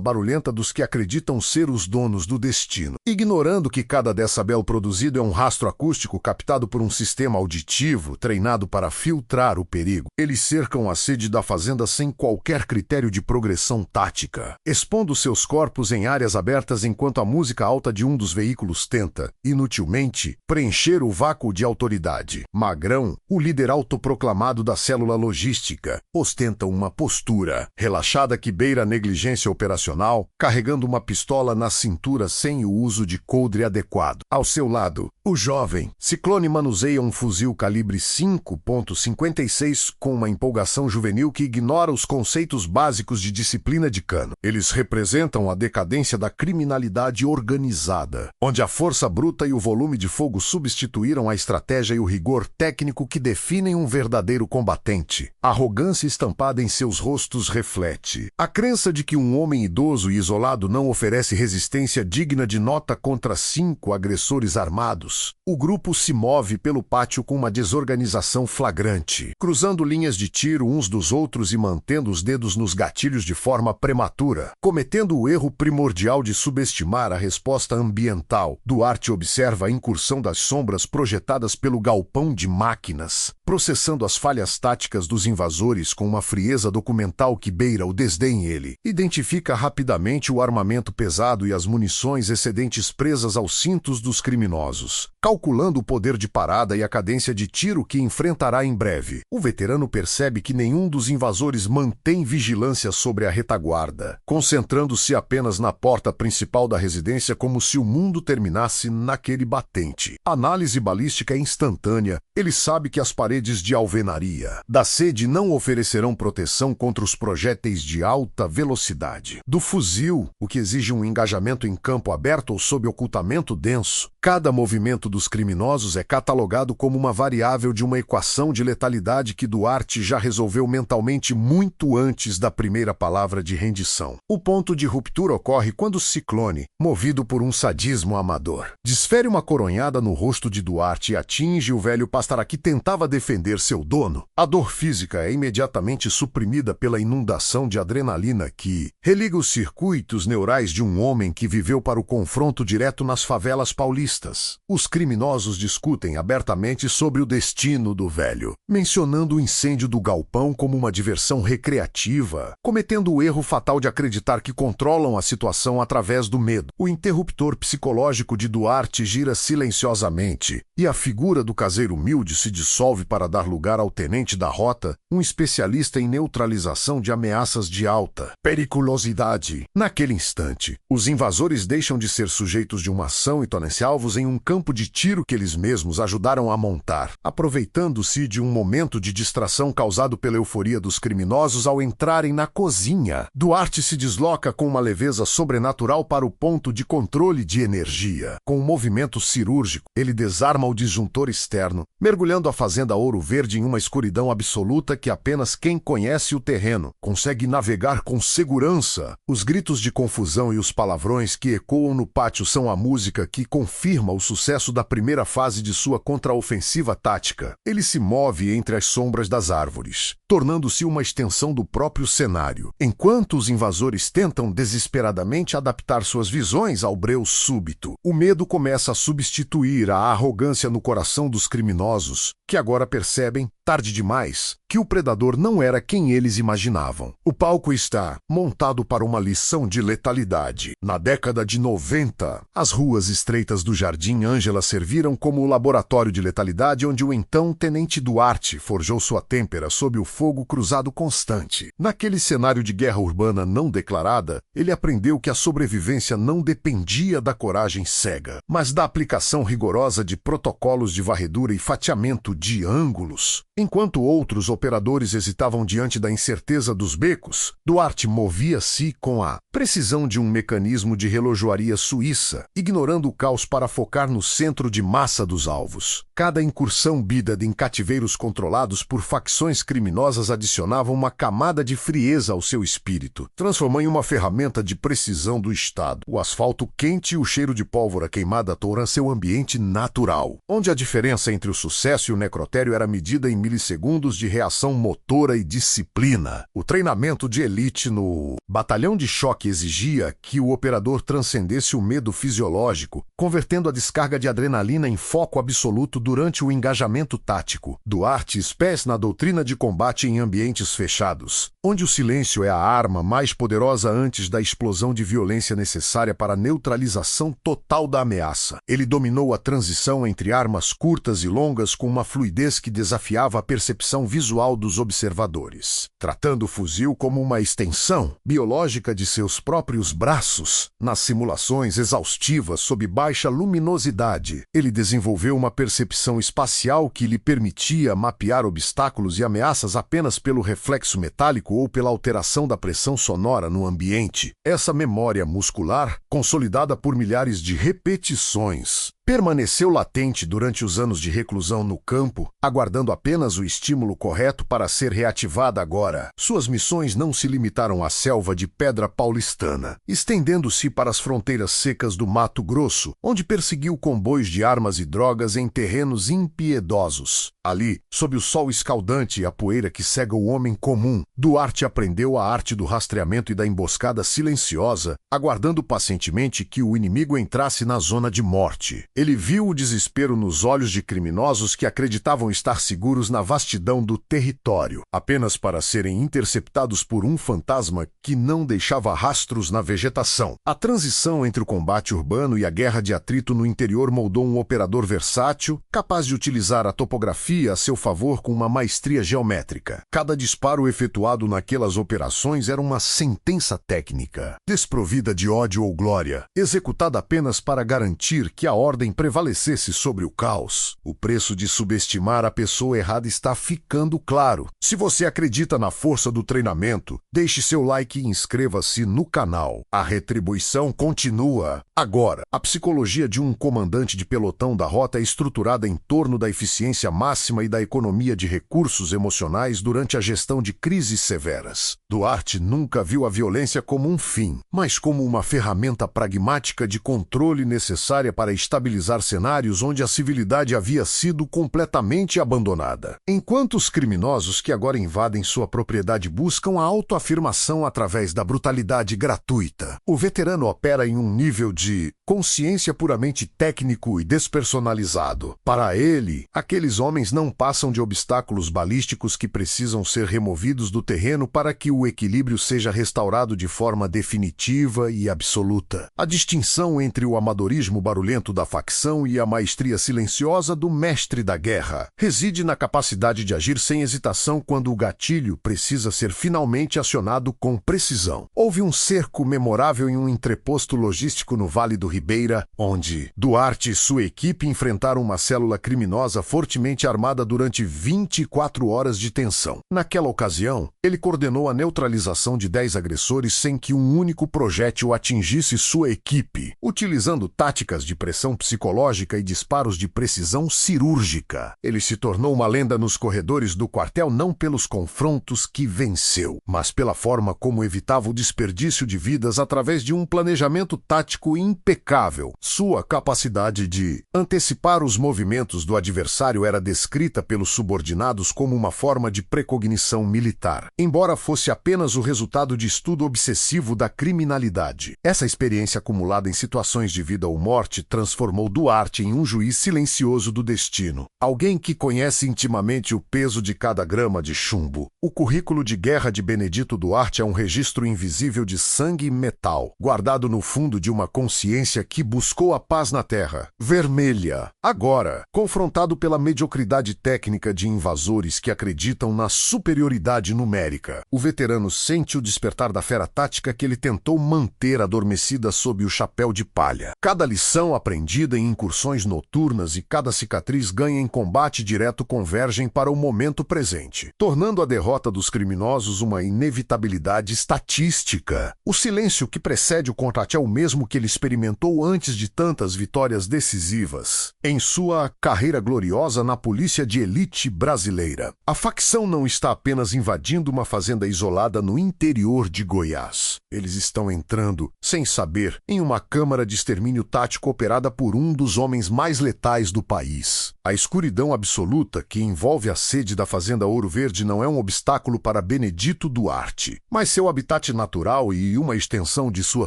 barulhenta dos que acreditam ser os donos do destino, ignorando que cada decibel produzido é um rastro acústico captado por um sistema auditivo treinado para filtrar o perigo. Eles cercam a sede da fazenda sem qualquer critério de progressão tática, expondo seus corpos em áreas abertas enquanto a música alta de um dos veículos tenta, inutilmente, preencher o vácuo de autoridade. Magrão, o líder autoproclamado da célula logística, ostenta uma postura relaxada que beira a negligência operacional, carregando uma pistola na cintura sem o uso de coldre adequado. Ao seu lado, o jovem Ciclone manuseia um fuzil calibre 5.56 com uma empolgação juvenil que ignora os conceitos básicos de disciplina de cano. Eles representam a decadência da criminalidade organizada, onde a força bruta e o volume de fogo substituíram a estratégia e o rigor técnico que definem um verdadeiro combatente. A arrogância estampada em seus rostos reflete a crença de que um homem idoso e isolado não oferece resistência digna de nota contra 5 agressores armados. O grupo se move pelo pátio com uma desorganização flagrante, cruzando linhas de tiro uns dos outros e mantendo os dedos nos gatilhos de forma prematura, cometendo o erro primordial de subestimar a resposta ambiental. Duarte observa a incursão das sombras projetadas pelo galpão de máquinas, processando as falhas táticas dos invasores com uma frieza documental que beira o desdém. Ele identifica rapidamente o armamento pesado e as munições excedentes presas aos cintos dos criminosos, calculando o poder de parada e a cadência de tiro que enfrentará em breve. O veterano percebe que nenhum dos invasores mantém vigilância sobre a retaguarda, concentrando-se apenas na porta principal da residência como se o mundo terminasse naquele batente. A análise balística é instantânea. Ele sabe que as paredes de alvenaria da sede não oferecerão proteção contra os projéteis de alta velocidade do fuzil, o que exige um engajamento em campo aberto ou sob ocultamento denso. Cada movimento dos criminosos é catalogado como uma variável de uma equação de letalidade que Duarte já resolveu mentalmente muito antes da primeira palavra de rendição. O ponto de ruptura ocorre quando Ciclone, movido por um sadismo amador, desfere uma coronhada no rosto de Duarte e atinge o velho pastará que tentava defender seu dono. A dor física é imediatamente suprimida pela inundação de adrenalina que religa os circuitos neurais de um homem que viveu para o confronto direto nas favelas paulistas. O os criminosos discutem abertamente sobre o destino do velho, mencionando o incêndio do galpão como uma diversão recreativa, cometendo o erro fatal de acreditar que controlam a situação através do medo. O interruptor psicológico de Duarte gira silenciosamente, e a figura do caseiro humilde se dissolve para dar lugar ao tenente da rota, um especialista em neutralização de ameaças de alta periculosidade. Naquele instante, os invasores deixam de ser sujeitos de uma ação e tornam-se alvos em um campo de tiro que eles mesmos ajudaram a montar, aproveitando-se de um momento de distração causado pela euforia dos criminosos ao entrarem na cozinha. Duarte se desloca com uma leveza sobrenatural para o ponto de controle de energia. Com um movimento cirúrgico, ele desarma o disjuntor externo, mergulhando a fazenda Ouro Verde em uma escuridão absoluta que apenas quem conhece o terreno consegue navegar com segurança. Os gritos de confusão e os palavrões que ecoam no pátio são a música que confirma o sucesso da primeira fase de sua contraofensiva tática. Ele se move entre as sombras das árvores, tornando-se uma extensão do próprio cenário, enquanto os invasores tentam desesperadamente adaptar suas visões ao breu súbito. O medo começa a substituir a arrogância no coração dos criminosos, que agora percebem, tarde demais, que o predador não era quem eles imaginavam. O palco está montado para uma lição de letalidade. Na década de 90, as ruas estreitas do Jardim Ângela serviram como o laboratório de letalidade onde o então Tenente Duarte forjou sua têmpera sob o fogo cruzado constante. Naquele cenário de guerra urbana não declarada, ele aprendeu que a sobrevivência não dependia da coragem cega, mas da aplicação rigorosa de protocolos de varredura e fatiamento de ângulos. Enquanto outros operadores hesitavam diante da incerteza dos becos, Duarte movia-se com a precisão de um mecanismo de relojoaria suíça, ignorando o caos para focar no centro de massa dos alvos. Cada incursão bídade em cativeiros controlados por facções criminosas adicionava uma camada de frieza ao seu espírito, transformando em uma ferramenta de precisão do Estado. O asfalto quente e o cheiro de pólvora queimada tornam seu ambiente natural, onde a diferença entre o sucesso e o necrotério era medida em milissegundos de reação motora e disciplina. O treinamento de elite no batalhão de choque exigia que o operador transcendesse o medo fisiológico, convertendo a descarga de adrenalina em foco absoluto durante o engajamento tático. Duarte espécie na doutrina de combate em ambientes fechados, onde o silêncio é a arma mais poderosa antes da explosão de violência necessária para a neutralização total da ameaça. Ele dominou a transição entre armas curtas e longas com uma fluidez que desafiava a percepção visual dos observadores, tratando o fuzil como uma extensão biológica de seus próprios braços. Nas simulações exaustivas sob baixa luminosidade, ele desenvolveu uma percepção espacial que lhe permitia mapear obstáculos e ameaças apenas pelo reflexo metálico ou pela alteração da pressão sonora no ambiente. Essa memória muscular, consolidada por milhares de repetições, permaneceu latente durante os anos de reclusão no campo, aguardando apenas o estímulo correto para ser reativada agora. Suas missões não se limitaram à selva de pedra paulistana, estendendo-se para as fronteiras secas do Mato Grosso, onde perseguiu comboios de armas e drogas em terrenos impiedosos. Ali, sob o sol escaldante e a poeira que cega o homem comum, Duarte aprendeu a arte do rastreamento e da emboscada silenciosa, aguardando pacientemente que o inimigo entrasse na zona de morte. Ele viu o desespero nos olhos de criminosos que acreditavam estar seguros na vastidão do território, apenas para serem interceptados por um fantasma que não deixava rastros na vegetação. A transição entre o combate urbano e a guerra de atrito no interior moldou um operador versátil, capaz de utilizar a topografia a seu favor com uma maestria geométrica. Cada disparo efetuado naquelas operações era uma sentença técnica, desprovida de ódio ou glória, executada apenas para garantir que a ordem prevalecesse sobre o caos. O preço de subestimar a pessoa errada está ficando claro. Se você acredita na força do treinamento, deixe seu like e inscreva-se no canal. A retribuição continua. Agora, a psicologia de um comandante de pelotão da rota é estruturada em torno da eficiência máxima máxima e da economia de recursos emocionais durante a gestão de crises severas. Duarte nunca viu a violência como um fim, mas como uma ferramenta pragmática de controle necessária para estabilizar cenários onde a civilidade havia sido completamente abandonada. Enquanto os criminosos que agora invadem sua propriedade buscam a autoafirmação através da brutalidade gratuita, o veterano opera em um nível de consciência puramente técnico e despersonalizado. Para ele, aqueles homens não passam de obstáculos balísticos que precisam ser removidos do terreno para que o equilíbrio seja restaurado de forma definitiva e absoluta. A distinção entre o amadorismo barulhento da facção e a maestria silenciosa do mestre da guerra reside na capacidade de agir sem hesitação quando o gatilho precisa ser finalmente acionado com precisão. Houve um cerco memorável em um entreposto logístico no Vale do Ribeira, onde Duarte e sua equipe enfrentaram uma célula criminosa fortemente armada durante 24 horas de tensão. Naquela ocasião, ele coordenou a neutralização de 10 agressores sem que um único projétil atingisse sua equipe, utilizando táticas de pressão psicológica e disparos de precisão cirúrgica. Ele se tornou uma lenda nos corredores do quartel não pelos confrontos que venceu, mas pela forma como evitava o desperdício de vidas através de um planejamento tático impecável. Sua capacidade de antecipar os movimentos do adversário era descrita pelos subordinados como uma forma de precognição militar, embora fosse apenas o resultado de estudo obsessivo da criminalidade. Essa experiência acumulada em situações de vida ou morte transformou Duarte em um juiz silencioso do destino, alguém que conhece intimamente o peso de cada grama de chumbo. O currículo de guerra de Benedito Duarte é um registro invisível de sangue e metal, guardado no fundo de uma consciência que buscou a paz na terra. Vermelha. Agora, confrontado pela mediocridade técnica de invasores que acreditam na superioridade numérica, o veterano sente o despertar da fera tática que ele tentou manter adormecida sob o chapéu de palha. Cada lição aprendida em incursões noturnas e cada cicatriz ganha em combate direto convergem para o momento presente, tornando a derrota dos criminosos uma inevitabilidade estatística. O silêncio que precede o combate é o mesmo que ele experimentou antes de tantas vitórias decisivas em sua carreira gloriosa na polícia de elite brasileira. A facção não está apenas invadindo uma fazenda isolada no interior de Goiás. Eles estão entrando, sem saber, em uma câmara de extermínio tático operada por um dos homens mais letais do país. A escuridão absoluta que envolve a sede da fazenda Ouro Verde não é um obstáculo para Benedito Duarte, mas seu habitat natural e uma extensão de sua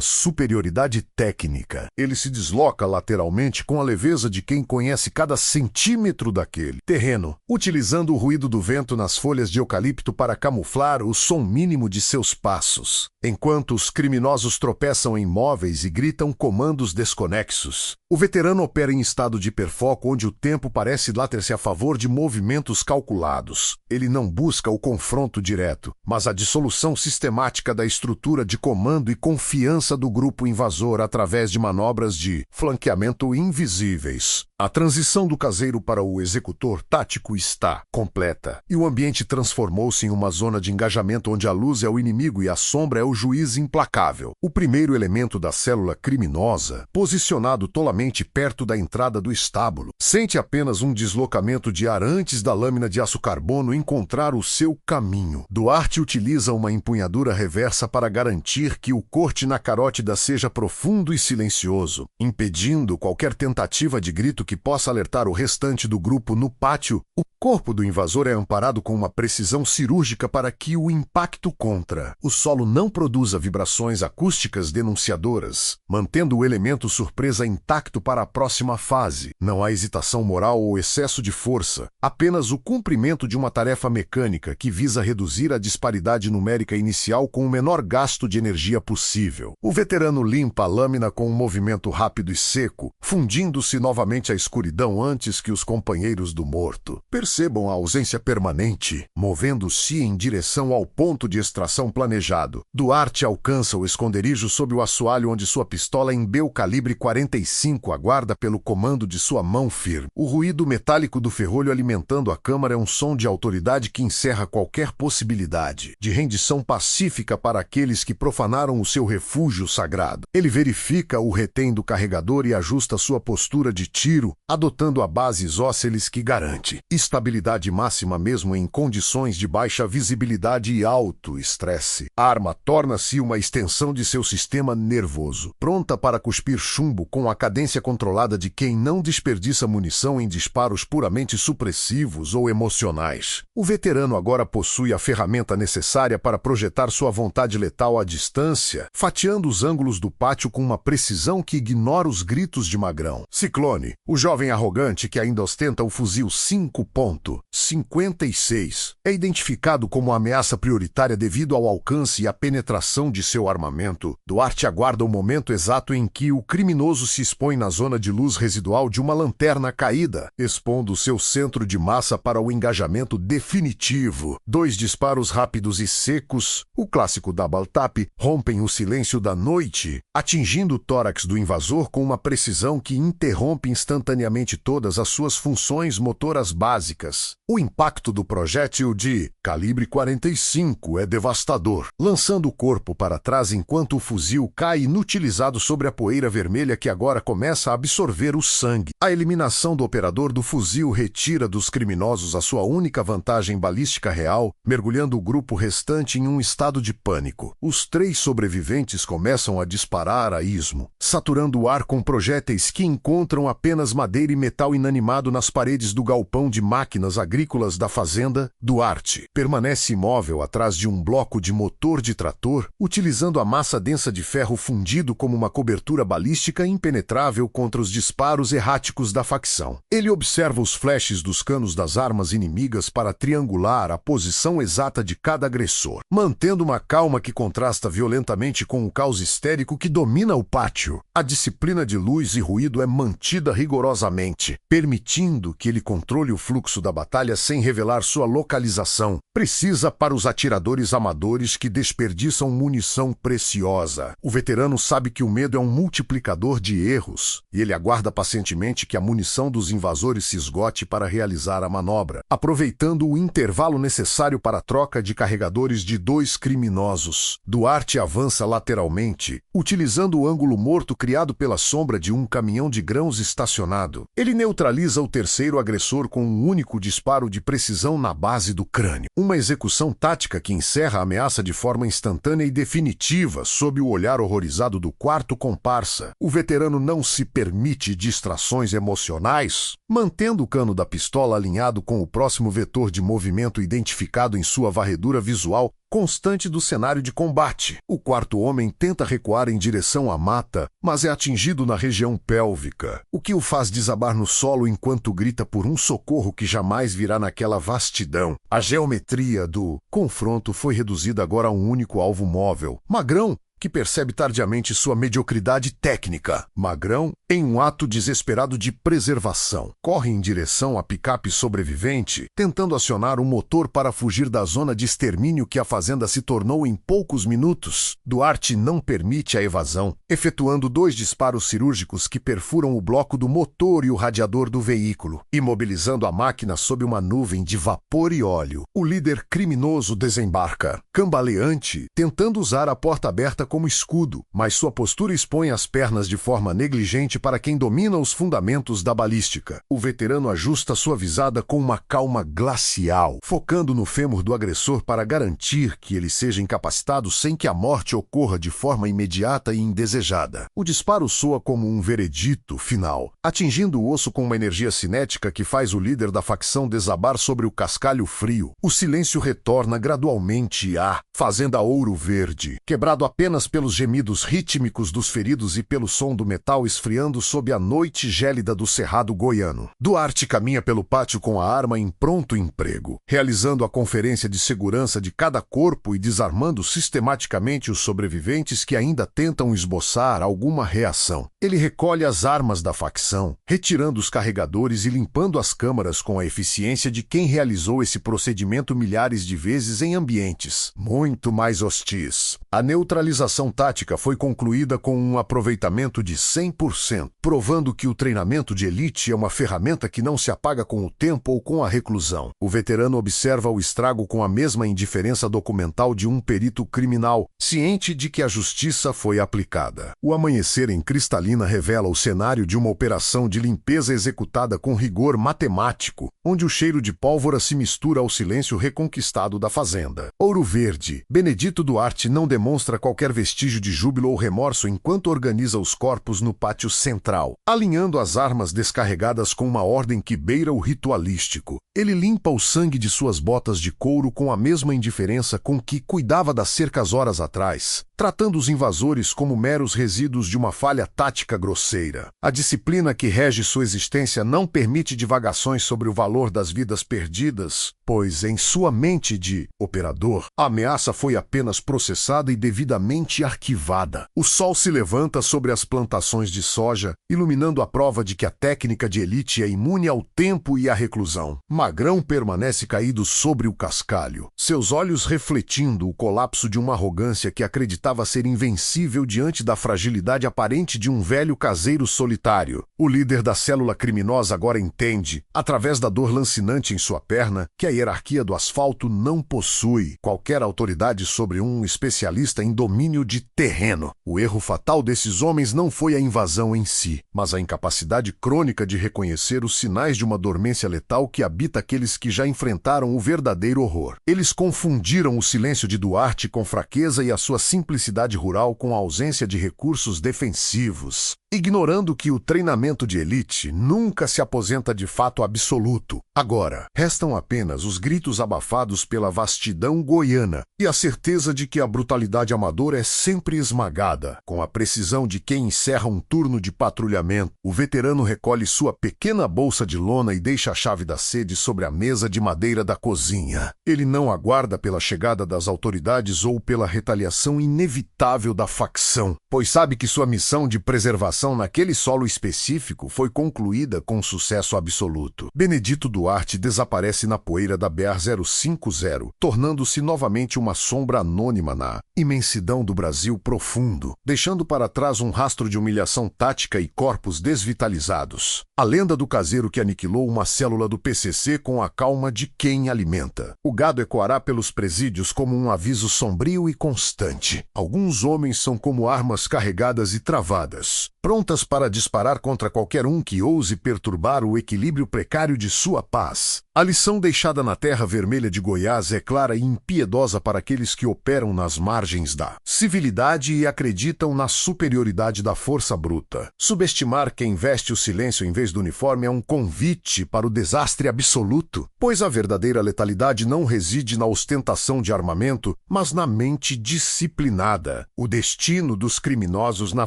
superioridade técnica. Ele se desloca lateralmente com a leveza de quem conhece cada centímetro daquele terreno, utilizando o ruído do vento nas folhas de eucalipto para camuflar o som mínimo de seus passos. Enquanto os criminosos tropeçam em móveis e gritam comandos desconexos, o veterano opera em estado de hiperfoco onde o tempo parece later-se a favor de movimentos calculados. Ele não busca o confronto direto, mas a dissolução sistemática da estrutura de comando e confiança do grupo invasor através de manobras de flanqueamento invisíveis. A transição do caseiro para o executor tático está completa, e o ambiente transformou-se em uma zona de engajamento onde a luz é o inimigo e a sombra é o juiz implacável. O primeiro elemento da célula criminosa, posicionado tolamente perto da entrada do estábulo, sente apenas um deslocamento de ar antes da lâmina de aço carbono encontrar o seu caminho. Duarte utiliza uma empunhadura reversa para garantir que o corte na carótida seja profundo e silencioso, impedindo qualquer tentativa de grito que possa alertar o restante do grupo no pátio. O corpo do invasor é amparado com uma precisão cirúrgica para que o impacto contra o solo não produza vibrações acústicas denunciadoras, mantendo o elemento surpresa intacto para a próxima fase. Não há hesitação moral ou excesso de força, apenas o cumprimento de uma tarefa mecânica que visa reduzir a disparidade numérica inicial com o menor gasto de energia possível. O veterano limpa a lâmina com um movimento rápido e seco, fundindo-se novamente à escuridão antes que os companheiros do morto percebam a ausência permanente, movendo-se em direção ao ponto de extração planejado. Duarte alcança o esconderijo sob o assoalho onde sua pistola em B calibre 45 aguarda pelo comando de sua mão firme. O ruído metálico do ferrolho alimentando a câmara é um som de autoridade que encerra qualquer possibilidade de rendição pacífica para aqueles que profanaram o seu refúgio sagrado. Ele verifica o retém do carregador e ajusta sua postura de tiro, adotando a base isósceles que garante estabilidade máxima mesmo em condições de baixa visibilidade e alto estresse. A arma torna-se uma extensão de seu sistema nervoso, pronta para cuspir chumbo com a cadência controlada de quem não desperdiça munição em disparos puramente supressivos ou emocionais. O veterano agora possui a ferramenta necessária para projetar sua vontade letal à distância, fatiando os ângulos do pátio com uma precisão que ignora os gritos de Magrão. Ciclone, o jovem arrogante que ainda ostenta o fuzil 5.56, é identificado como ameaça prioritária devido ao alcance e à penetração de seu armamento. Duarte aguarda o momento exato em que o criminoso se expõe na zona de luz residual de uma lanterna caída, expondo seu centro de massa para o engajamento definitivo. 2 disparos rápidos e secos, o clássico double tap, rompem o silêncio da noite, atingindo o tórax do invasor com uma precisão que interrompe instantaneamente todas as suas funções motoras básicas. O impacto do projétil de calibre 45 é devastador, lançando o corpo para trás enquanto o fuzil cai inutilizado sobre a poeira vermelha que agora começa a absorver o sangue. A eliminação do operador do fuzil retira dos criminosos a sua única vantagem balística real, mergulhando o grupo restante em um estado de pânico. Os 3 sobreviventes começam a disparar a esmo, saturando o ar com projéteis que encontram apenas madeira e metal inanimado nas paredes do galpão de máquinas agrícolas da fazenda. Duarte permanece imóvel atrás de um bloco de motor de trator, utilizando a massa densa de ferro fundido como uma cobertura balística impenetrável contra os disparos erráticos da facção. Ele observa os flashes dos canos das armas inimigas para triangular a posição exata de cada agressor, mantendo uma calma que contrasta violentamente com o caos histérico que domina o pátio. A disciplina de luz e ruído é mantida rigorosamente, permitindo que ele controle o fluxo da batalha sem revelar sua localização, precisa para os atiradores amadores que desperdiçam munição preciosa. O veterano sabe que o medo é um multiplicador de erros, e ele aguarda pacientemente que a munição dos invasores se esgote para realizar a manobra, aproveitando o intervalo necessário para a troca de carregadores de 2 criminosos. Duarte avança lateralmente, utilizando o ângulo morto criado pela sombra de um caminhão de grãos estacionado. Ele neutraliza o terceiro agressor com um único disparo de precisão na base do crânio. Uma execução tática que encerra a ameaça de forma instantânea e definitiva sob o olhar horrorizado do 4º comparsa. O veterano não se permite distrações emocionais, mantendo o cano da pistola alinhado com o próximo vetor de movimento identificado em sua varredura visual constante do cenário de combate. O 4º homem tenta recuar em direção à mata, mas é atingido na região pélvica, o que o faz desabar no solo enquanto grita por um socorro que jamais virá naquela vastidão. A geometria do confronto foi reduzida agora a um único alvo móvel: Magrão, que percebe tardiamente sua mediocridade técnica. Magrão, em um ato desesperado de preservação, corre em direção à picape sobrevivente, tentando acionar o motor para fugir da zona de extermínio que a fazenda se tornou em poucos minutos. Duarte não permite a evasão, efetuando 2 disparos cirúrgicos que perfuram o bloco do motor e o radiador do veículo, imobilizando a máquina sob uma nuvem de vapor e óleo. O líder criminoso desembarca, cambaleante, tentando usar a porta aberta como escudo, mas sua postura expõe as pernas de forma negligente para quem domina os fundamentos da balística. O veterano ajusta sua visada com uma calma glacial, focando no fêmur do agressor para garantir que ele seja incapacitado sem que a morte ocorra de forma imediata e indesejada. O disparo soa como um veredito final, atingindo o osso com uma energia cinética que faz o líder da facção desabar sobre o cascalho frio. O silêncio retorna gradualmente à Fazenda Ouro Verde, quebrado apenas apenas pelos gemidos rítmicos dos feridos e pelo som do metal esfriando sob a noite gélida do cerrado goiano. Duarte caminha pelo pátio com a arma em pronto emprego, realizando a conferência de segurança de cada corpo e desarmando sistematicamente os sobreviventes que ainda tentam esboçar alguma reação. Ele recolhe as armas da facção, retirando os carregadores e limpando as câmaras com a eficiência de quem realizou esse procedimento milhares de vezes em ambientes muito mais hostis. A neutralização tática foi concluída com um aproveitamento de 100%, provando que o treinamento de elite é uma ferramenta que não se apaga com o tempo ou com a reclusão. O veterano observa o estrago com a mesma indiferença documental de um perito criminal, ciente de que a justiça foi aplicada. O amanhecer em Cristalina revela o cenário de uma operação de limpeza executada com rigor matemático, onde o cheiro de pólvora se mistura ao silêncio reconquistado da fazenda. Ouro Verde. Benedito Duarte não demonstra qualquer vestígio de júbilo ou remorso enquanto organiza os corpos no pátio central, alinhando as armas descarregadas com uma ordem que beira o ritualístico. Ele limpa o sangue de suas botas de couro com a mesma indiferença com que cuidava das cercas horas atrás, tratando os invasores como meros resíduos de uma falha tática grosseira. A disciplina que rege sua existência não permite divagações sobre o valor das vidas perdidas, pois em sua mente de operador, a ameaça foi apenas processada e devidamente arquivada. O sol se levanta sobre as plantações de soja, iluminando a prova de que a técnica de elite é imune ao tempo e à reclusão. Magrão permanece caído sobre o cascalho, seus olhos refletindo o colapso de uma arrogância que acreditava ser invencível diante da fragilidade aparente de um velho caseiro solitário. O líder da célula criminosa agora entende, através da dor lancinante em sua perna, que a hierarquia do asfalto não possui qualquer autoridade sobre um especialista em domínio de terreno. O erro fatal desses homens não foi a invasão em si, mas a incapacidade crônica de reconhecer os sinais de uma dormência letal que habita aqueles que já enfrentaram o verdadeiro horror. Eles confundiram o silêncio de Duarte com fraqueza e a sua simplicidade rural com a ausência de recursos defensivos, ignorando que o treinamento de elite nunca se aposenta de fato absoluto. Agora, restam apenas os gritos abafados pela vastidão goiana e a certeza de que a brutalidade amadora é sempre esmagada. Com a precisão de quem encerra um turno de patrulhamento, o veterano recolhe sua pequena bolsa de lona e deixa a chave da sede sobre a mesa de madeira da cozinha. Ele não aguarda pela chegada das autoridades ou pela retaliação inevitável da facção, pois sabe que sua missão de preservação naquele solo específico foi concluída com sucesso absoluto. Benedito Duarte desaparece na poeira da BR-050, tornando-se novamente uma sombra anônima na imensidão do Brasil profundo, deixando para trás um rastro de humilhação tática e corpos desvitalizados. A lenda do caseiro que aniquilou uma célula do PCC com a calma de quem alimenta. O gado ecoará pelos presídios como um aviso sombrio e constante. Alguns homens são como armas carregadas e travadas, prontas para disparar contra qualquer um que ouse perturbar o equilíbrio precário de sua paz. A lição deixada na terra vermelha de Goiás é clara e impiedosa para aqueles que operam nas margens da civilidade e acreditam na superioridade da força bruta. Subestimar quem veste o silêncio em vez do uniforme é um convite para o desastre absoluto, pois a verdadeira letalidade não reside na ostentação de armamento, mas na mente disciplinada. O destino dos criminosos na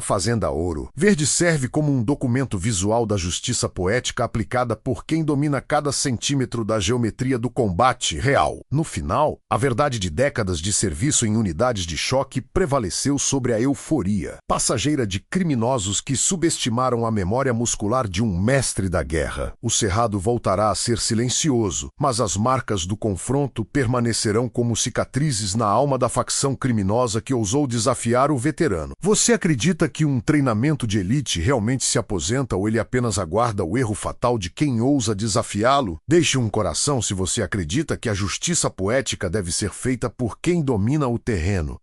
Fazenda Ouro Verde serve como um documento visual da justiça poética aplicada por quem domina cada centímetro da geometria do combate real. No final, a verdade de décadas de serviço em unidades de choque prevaleceu sobre a euforia passageira de criminosos que subestimaram a memória muscular de um mestre da guerra. O cerrado voltará a ser silencioso, mas as marcas do confronto permanecerão como cicatrizes na alma da facção criminosa que ousou desafiar o veterano. Você acredita que um treinamento de elite realmente se aposenta ou ele apenas aguarda o erro fatal de quem ousa desafiá-lo? Deixe um coração se você acredita que a justiça poética deve ser feita por quem domina o terreno.